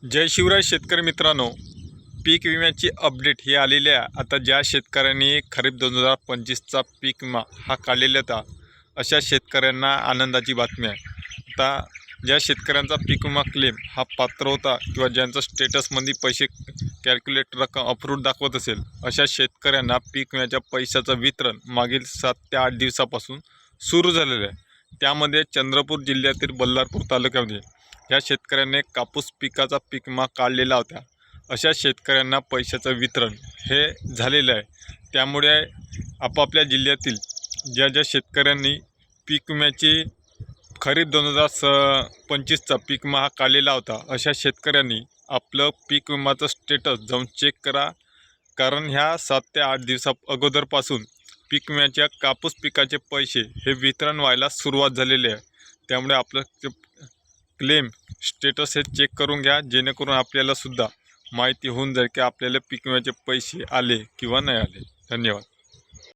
जय शिवराय शेतकरी मित्रांनो, पीक विम्याची अपडेट ही आलेली आहे। आता ज्या शेतकऱ्यांनी खरीप 2025चा पीक विमा हा काढलेला होता अशा शेतकऱ्यांना आनंदाची बातमी आहे। आता ज्या शेतकऱ्यांचा पीक विमा क्लेम हा पात्र होता किंवा ज्यांचा स्टेटसमध्ये पैसे कॅल्क्युलेट रक्कम अप्रूव्ड दाखवत असेल अशा शेतकऱ्यांना पीक विम्याच्या पैशाचं वितरण मागील 7 ते 8 दिवसापासून सुरू झालेलं आहे। त्यामध्ये चंद्रपूर जिल्ह्यातील बल्लारपूर तालुक्यामध्ये या शेतकऱ्यांनी कापूस पिकाचा पीक विमा काढलेला होता अशा शेतकऱ्यांना पैशाचं वितरण हे झालेलं आहे। त्यामुळे आपापल्या जिल्ह्यातील ज्या शेतकऱ्यांनी पीक विम्याची खरीप 2025चा पीक विमा हा काढलेला होता अशा शेतकऱ्यांनी आपलं पीक विमाचं स्टेटस जाऊन चेक करा, कारण ह्या 7 ते 8 दिवसा अगोदरपासून पीक विम्याच्या कापूस पिकाचे पैसे हे वितरण व्हायला सुरुवात झालेली आहे। त्यामुळे आपलं क्लेम स्टेटस हे चेक करून घ्या, जेणेकरून आपल्याला सुद्धा माहिती होऊन जाईल की आपल्याला पीक विम्याचे पैसे आले किंवा नाही आले। धन्यवाद।